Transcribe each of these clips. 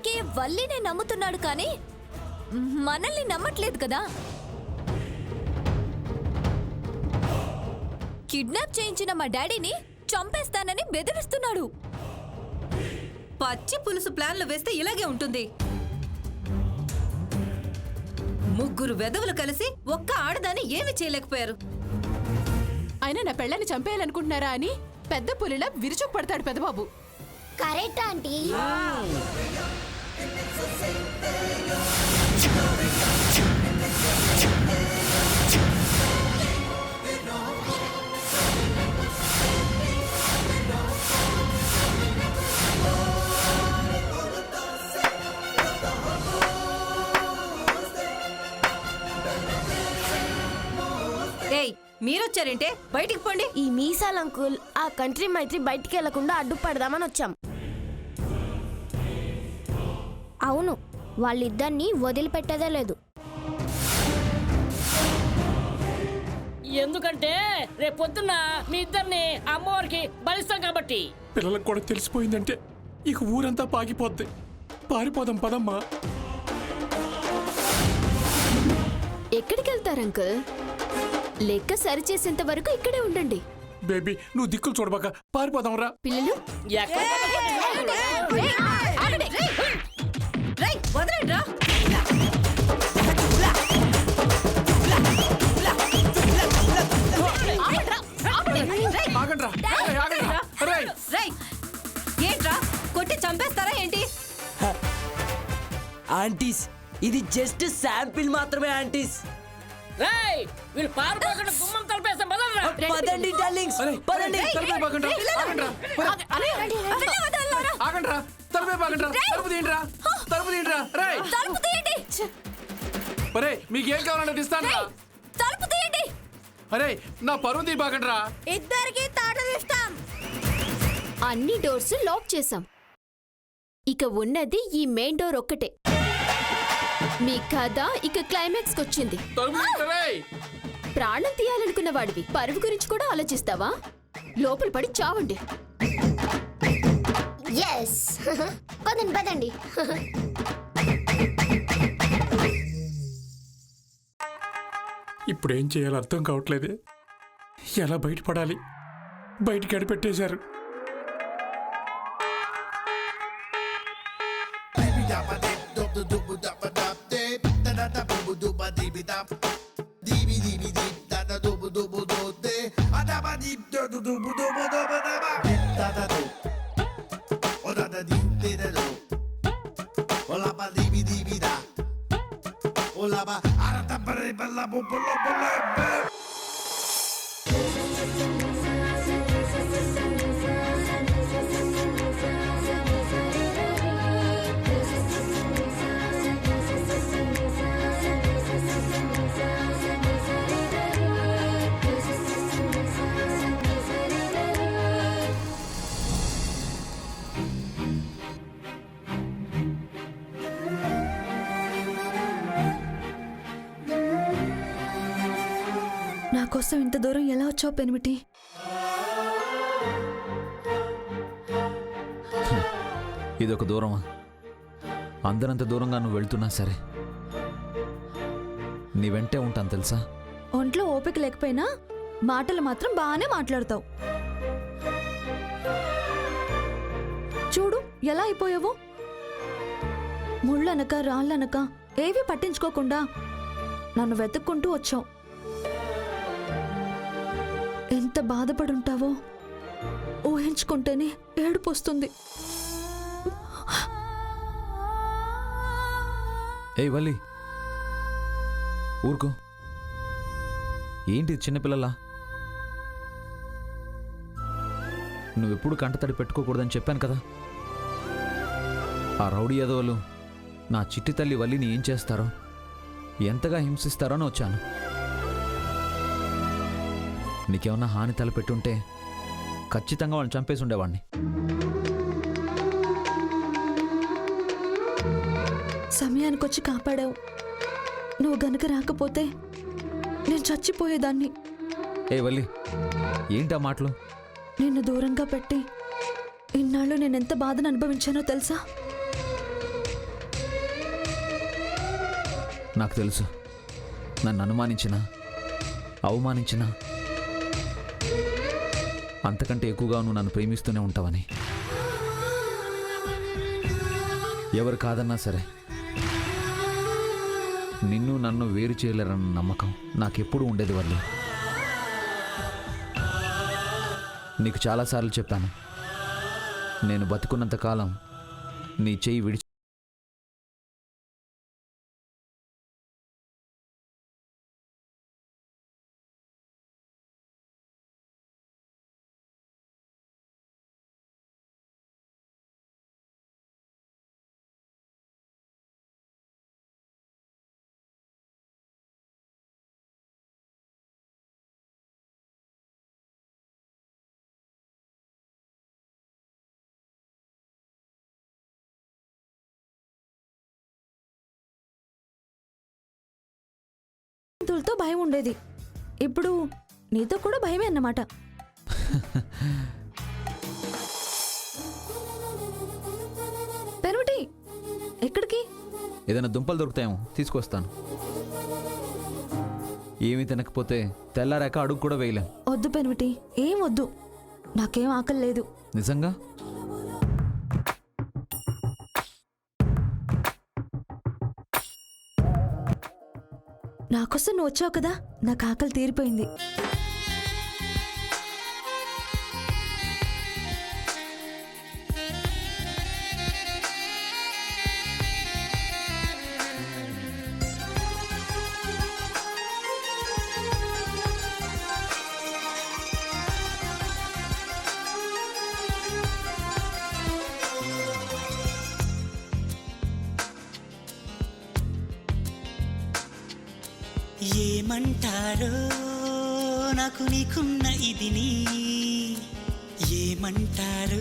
మొత్తానికి వల్లినే నమ్ముతున్నాడు కానీ మనల్ని నమ్మట్లేదు కదా. కిడ్నాప్ చేయించిన మా డాడీని చంపేస్తానని బెదిరిస్తున్నాడు. పచ్చి పులుసు ప్లాన్లు వేస్తే ఇలాగే ఉంటుంది. ముగ్గురు వెధవులు కలిసి ఒక్క ఆడదాన్ని ఏమి చేయలేకపోయారు. అయినా నా పెళ్ళని చంపేయాలనుకుంటున్నారా అని పెద్ద పులిలా విరుచుకు పడతాడు పెద్దబాబు. Correct aunty. మీరొచ్చారంటే బయటికి పోండి. ఈ మీసాల్ అంకుల్ ఆ కంట్రీ మైత్రి బయటికి వెళ్లకుండా అడ్డుపడదామని వచ్చాం. అవును, వాళ్ళిద్దరిని వదిలిపెట్టేదే లేదు. ఎందుకంటే రేపు పొద్దున్న మీ ఇద్దరిని అమ్మవారికి బలిస్తాం కాబట్టి. పిల్లలకు కూడా తెలిసిపోయిందంటే ఇక ఊరంతా పాకిపోద్ది. పారిపోదాం పదమ్మా. ఎక్కడికి వెళ్తారు అంకుల్? లెక్క సరిచేసేంత వరకు ఇక్కడే ఉండండి. బేబీ నువ్వు దిక్కులు చూడబాక పారిపోదాం రా. పిల్లలు ఏంట్రా కొట్టి చంపేస్తారా ఏంటి? ఆంటీస్ ఇది జస్ట్ శాంపిల్ మాత్రమే ఆంటీస్. వీళ్ళు పారిపోకుండా గుమ్మం తలపేస్తాం. పదండి డార్లింగ్స్, పదండి. మీకేం కావాలంటే ఇస్తాను. అరే నా పరువు తీ బాగండ్రా. ఇద్దరికి తాటలు ఇస్తాం. అన్ని డోర్స్ లాక్ చేసాం. ఇక ఉన్నది ఈ మెయిన్ డోర్ ఒక్కటే. మీ కథ ఇక క్లైమాక్స్ కొచ్చింది. ప్రాణం తీయాలనుకున్న వాడివి పరువు గురించి కూడా ఆలోచిస్తావా? లోపల పడి చావండి. పదండి. ఇప్పుడు ఏం చేయాలో అర్థం కావట్లేదే. ఎలా బయటపడాలి? బయటికి అడిపెట్టేశారు. నా కోసం ఇంత దూరం ఎలా వచ్చావు పెనిమిటి? ఇదొక దూరమా? అందరంత దూరంగా నువ్వు వెళ్తున్నా సరే నీ వెంటే ఉంటాను తెలుసా. ఒంట్లో ఓపిక లేకపోయినా మాటలు మాత్రం బాగానే మాట్లాడతావు. చూడు ఎలా అయిపోయావో. ముళ్ళనక రాళ్ళనక ఏవి పట్టించుకోకుండా నన్ను వెతుక్కుంటూ వచ్చావు. ఎంత బాధపడుంటావో ఊహించుకుంటేనే ఏడుపు వస్తుంది. ఏ వల్లి ఊరుకో. ఏంటి చిన్నపిల్లలా? నువ్వెప్పుడు కంటతడి పెట్టుకోకూడదని చెప్పాను కదా. ఆ రౌడీ యాదవులు నా చిట్టి తల్లి వల్లిని ఏం చేస్తారో, ఎంతగా హింసిస్తారో అని వచ్చాను. నీకేమన్నా హాని తలపెట్టుంటే ఖచ్చితంగా వాళ్ళని చంపేసి ఉండేవాడిని. సమయానికొచ్చి కాపాడావు. నువ్వు గనుక రాకపోతే నేను చచ్చిపోయేదాన్ని. ఏ వల్లి ఏంటా మాటలు? నిన్ను దూరంగా పెట్టి ఇన్నాళ్ళు నేనెంత బాధను అనుభవించానో తెలుసా? నాకు తెలుసు నన్ను అనుమానించినా అవమానించినా అంతకంటే ఎక్కువగా నువ్వు నన్ను ప్రేమిస్తూనే ఉంటావని. ఎవరు కాదన్నా సరే నిన్ను నన్ను వేరు చేయలేరన్న నమ్మకం నాకెప్పుడు ఉండేది వల్లి. నీకు చాలాసార్లు చెప్పాను, నేను బతుకున్నంతకాలం నీ చెయ్యి విడిచి తో భయం ఉండేది, ఇప్పుడు నీతో కూడా భయమే అన్నమాట. పెరుటి ఎక్కడికి? ఏదైనా దుంపలు దొరుకుతాయేమో తీసుకొస్తాను. ఏమీ తినకపోతే తెల్లారాక అడుగు కూడా వేయలేం. వద్దు పెనుటి, ఏం వద్దు, నాకేం ఆకలి లేదు. నిజంగా? నాకోసం నువ్వు వచ్చావు కదా, నాకు ఆకలి తీరిపోయింది. ఏమంటారో నాకు నీకున్న ఇదిని, ఏమంటారో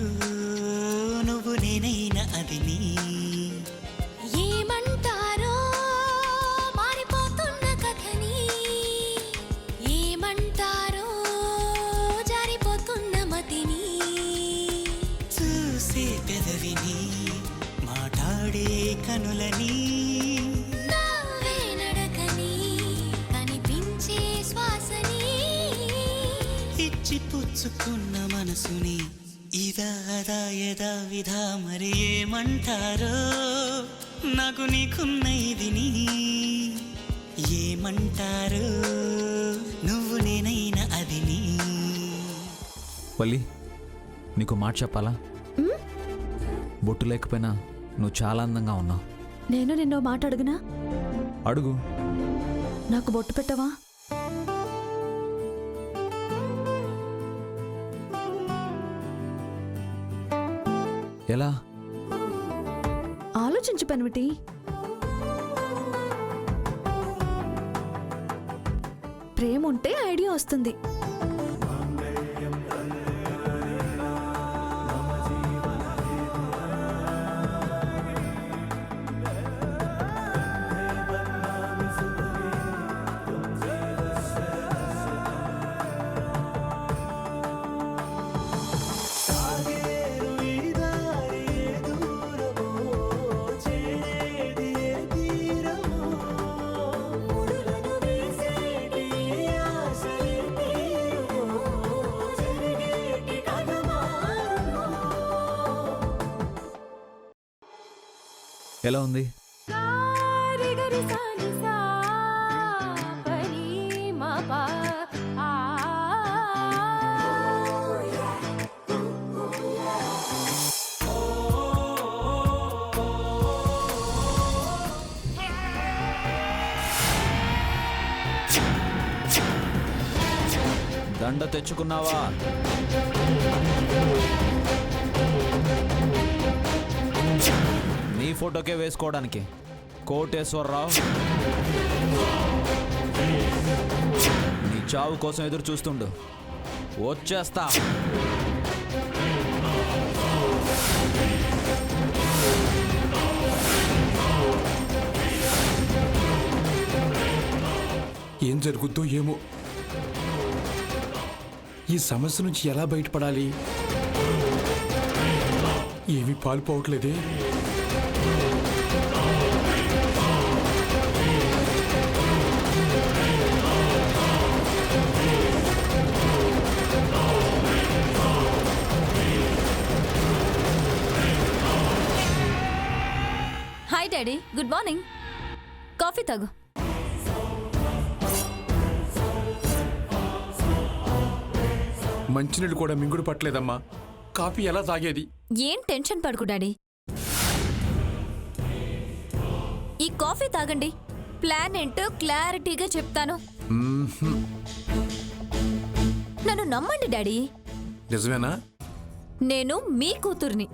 నువ్వు నేనైనా అదిని, ఏమంటారో మారిపోతున్న కథని, ఏమంటారో జారిపోతున్న మతిని, చూసే పెదవిని మాట్లాడే కనులని, పుచ్చుకున్న మనసుని ఇదా అదా యదా విధా మరి ఏమంటారో నాకు నీకున్న ఇదిని, ఏమంటారో నువ్వు నేనైనా అదిని. వల్లి, నీకు మాట చెప్పాలా? బొట్టు లేకపోయినా నువ్వు చాలా అందంగా ఉన్నావు. నేను నిన్నో మాట అడుగునా? అడుగు. నాకు బొట్టు పెట్టవా? ఎలా? ఆలోచించు పెనుమిటి. ప్రేమ ఉంటే ఐడియా వస్తుంది. ఎలా ఉంది? దండ తెచ్చుకున్నావా? నీ ఫోటోకే వేసుకోవడానికి. కోటేశ్వరరావు, నీ చావు కోసం ఎదురు చూస్తుండు, వచ్చేస్తా. ఏం జరుగుద్దో ఏమో. ఈ సమస్య నుంచి ఎలా బయటపడాలి? ఏమీ పాలుపోవట్లేదే. Daddy good morning. కాఫీ తాగు. మంచినీళ్ళు కూడా మింగుడు పట్టలేదమ్మా. కాఫీ ఎలా తాగేది? ఏం టెన్షన్ పడకు డాడీ. ఈ కాఫీ తాగండి. ప్లాన్ ఏంటో క్లారిటీగా చెప్తాను. నన్ను నమ్మండి డాడీ. నిజమేనా? నేను మీ కూతుర్ని.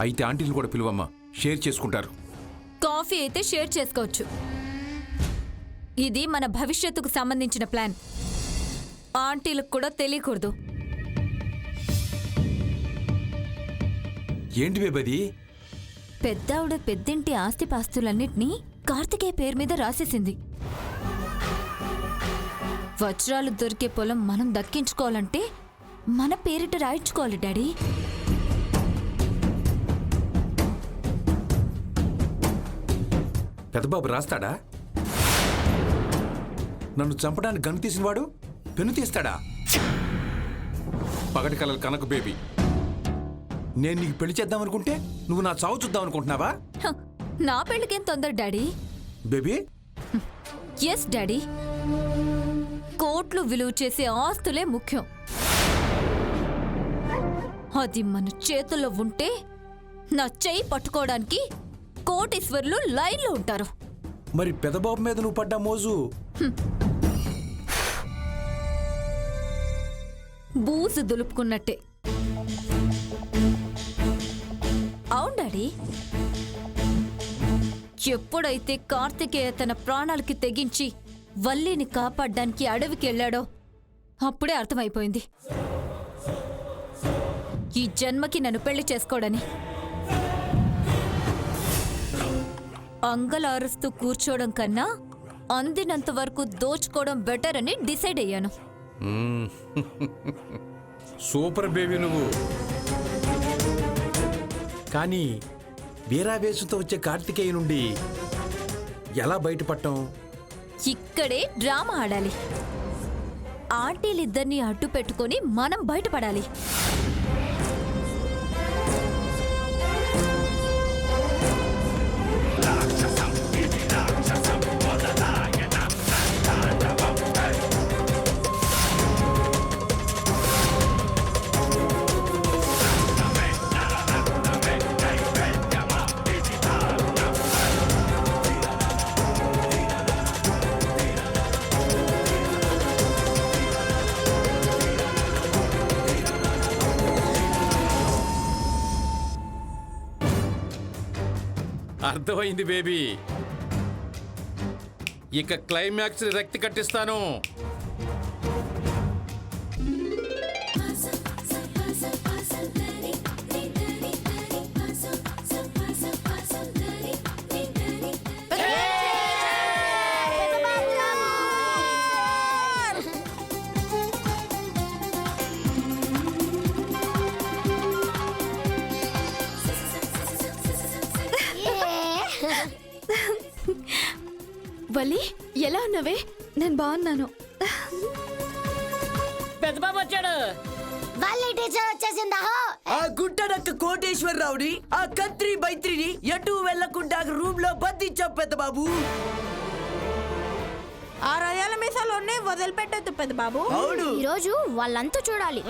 అయితే ఆంటీలు కూడా పిలువమ్మా, షేర్ చేసుకుంటారు. కాఫీ అయితే షేర్ చేసుకోవచ్చు. ఇది మన భవిష్యత్తుకు సంబంధించిన ప్లాన్. ఆంటీలకు కూడా తెలియకూడదు. ఏంటి బేబది? పెద్దావిడ పెద్దింటి ఆస్తిపాస్తులన్నిటినీ కార్తికేయ పేరు మీద రాసేసింది. వజ్రాలు దొరికే పొలం మనం దక్కించుకోవాలంటే మన పేరిట రాయించుకోవాలి డాడీ. పెద్దబాబు రాస్తాడా? నన్ను చంపడానికి గన్ను తీసినవాడు పెన్ను తీస్తాడా? పగటి కలలు కనక బేబీ, నేను నీకు పెళ్లి చేద్దామనుకుంటే నువ్వు నా చావు చూద్దాం అనుకుంటున్నావా? హ, నా పెళ్ళికేం తొందర డాడీ. Baby yes daddy. కోట్లు విలువ చేసే ఆస్తులే ముఖ్యం. అది మన చేతుల్లో ఉంటే నా చెయ్యి పట్టుకోవడానికి కోటీశ్వర్లు లైన్లో ఉంటారు. మరి పెద్దబాబు మీద నువ్వు పడ్డా మోజు బూజు దులుపుకున్నట్టే. అవును డాడీ. ఎప్పుడైతే కార్తికేయ తన ప్రాణాలకి తెగించి వల్లిని కాపాడ్డానికి అడవికి వెళ్ళాడో అప్పుడే అర్థమైపోయింది ఈ జన్మకి నన్ను పెళ్లి చేసుకోడని. అంగలారుస్తూ కూర్చోవడం కన్నా అందినంత వరకు దోచుకోవడం బెటర్ అని డిసైడ్ అయ్యాను. సూపర్ బేబీ నువ్వు. కానీ వీరావేశంతో వచ్చే కార్తికేయ నుండి ఎలా బయటపడటం? ఇక్కడే డ్రామా ఆడాలి. ఆంటీలిద్దరినీ అడ్డు పెట్టుకొని మనం బయటపడాలి. అర్థమైంది బేబీ. ఇక క్లైమాక్స్ రక్తి కట్టిస్తాను. వల్లి ఎలా ఉన్నావే? నేను బాగున్నాను. పెద్ద బాబు వచ్చాడు. ఆ గుట్టనక్క కోటేశ్వరరావుని, ఆ కంత్రి మైత్రిని ఎటు వెళ్లకుండా రూమ్ లో బంధించాం పెద్ద బాబు. ఆ రొయ్యల మీసాలోనే వదిలిపెట్టద్దు పెద్ద బాబు. అవును. ఈరోజు వాళ్ళంతా చూడాలి.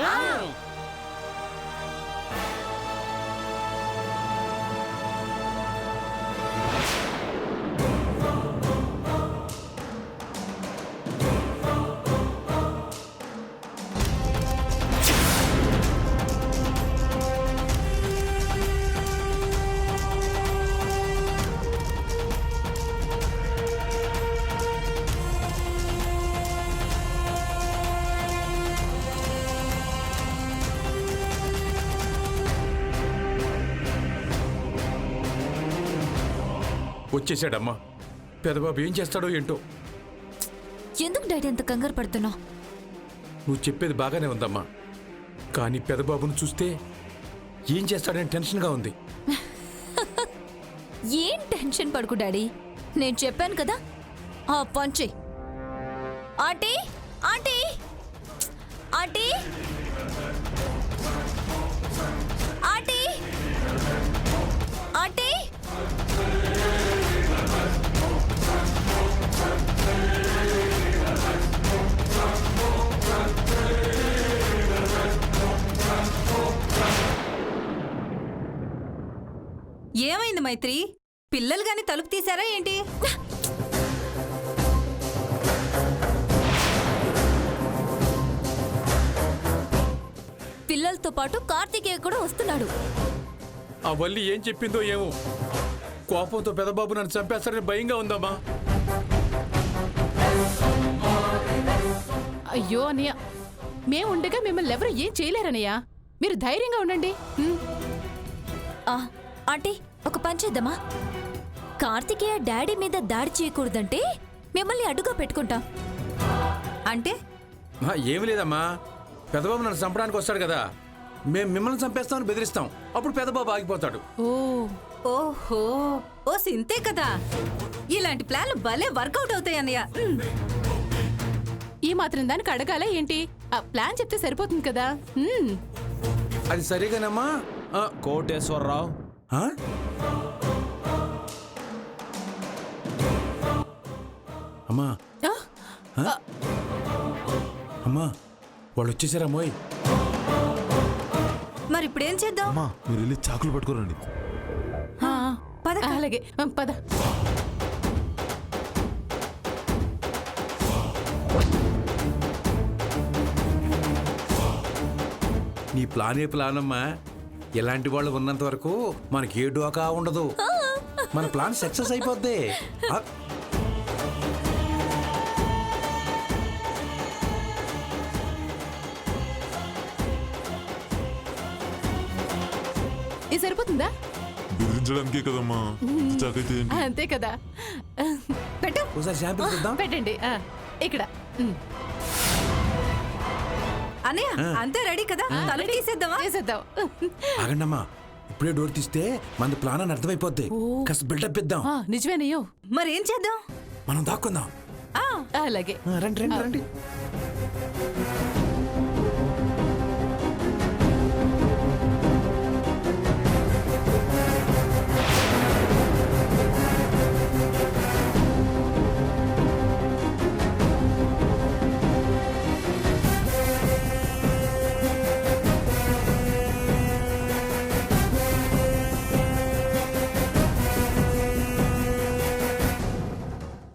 వచ్చేసాడమ్మా. పెద్దబాబు ఏం చేస్తాడో ఏంటో. ఎందుకు డాడీ అంత కంగారు పడుతున్నావు? నువ్వు చెప్పేది బాగానే ఉందమ్మా, కానీ పెద్దబాబును చూస్తే ఏం చేస్తాడని టెన్షన్గా ఉంది. ఏం టెన్షన్ పడుకు డాడీ. నేను చెప్పాను కదా, ఆ పంచే. Aunty aunty aunty aunty aunty ఏమైంది మైత్రి? పిల్లలు గాని తలుపు తీశారా ఏంటి? పిల్లలతో పాటు కార్తికేయ కూడా వస్తున్నాడు. ఆ వల్లి ఏం చెప్పిందో ఏమో, కోపంతో పెదబాబు నన్ను చంపేస్తారని భయంగా ఉందమ్మా. అయ్యో అన్నయ్య, మేము ఉండగా మిమ్మల్ని ఎవరు ఏం చేయలేరన్నయ్య. మీరు ధైర్యంగా ఉండండి. ఆంటీ ఒక పని చేద్దామా? కార్తికేయ డాడీ మీద దాడి చేయకూడదంటే మిమ్మల్ని అడ్డుగా పెట్టుకుంటాం. అంటే ఏమి లేదమ్మా, పెదబాబు నన్ను చంపడానికి వస్తాడు కదా, మేము మిమ్మల్ని చంపేస్తామని బెదిరిస్తాం. అప్పుడు పెదబాబు ఆగిపోతాడు. ఓహో ఓ సింతే కదా. ఇలాంటి ప్లాన్లు భలే వర్కౌట్ అవుతాయి అన్నయ్య. ఈ మాత్రం దానికి అడగాల ఏంటి? ఆ ప్లాన్ చెప్తే సరిపోతుంది కదా. అది సరిగానమ్మా. కోటేశ్వరరావు, ఆ? అమ్మా అమ్మా, వాళ్ళు వచ్చేసారా మోయ్? మరి ఇప్పుడు ఏం చేద్దాం? మీరు వెళ్ళి చాకులు పట్టుకోరండి. పద. అలాగే పద. నీ ప్లానే ప్లాన్ అమ్మా. ఎలాంటి వాళ్ళు ఉన్నంత వరకు మనకి ఏ డోకా ఉండదు. మన ప్లాన్ సక్సెస్ అయిపోద్ది. ఇది సరిపోతుందా? బెదిరించడానికే కదమ్మా. చాకైతే ఏంటి? అంతే కదా. పెట్టు. ఒకసారి శాంపిల్ చూద్దాం. పెట్టండి ఇక్కడ. అన్నయ్య అంతే రెడీ కదా? తలుపు తీసేద్దామా? చేసేద్దాం. ఆగండమ్మా, ఇప్పుడే డోర్ తీస్తే మన ప్లాన్ అని అర్థమైపోద్ది. కాస్త బిల్డప్ ఇద్దాం. నిజమేనయ్యో. మరేం చేద్దాం? మనం దాక్కుందాం. అలాగే. రండి రండి రండి.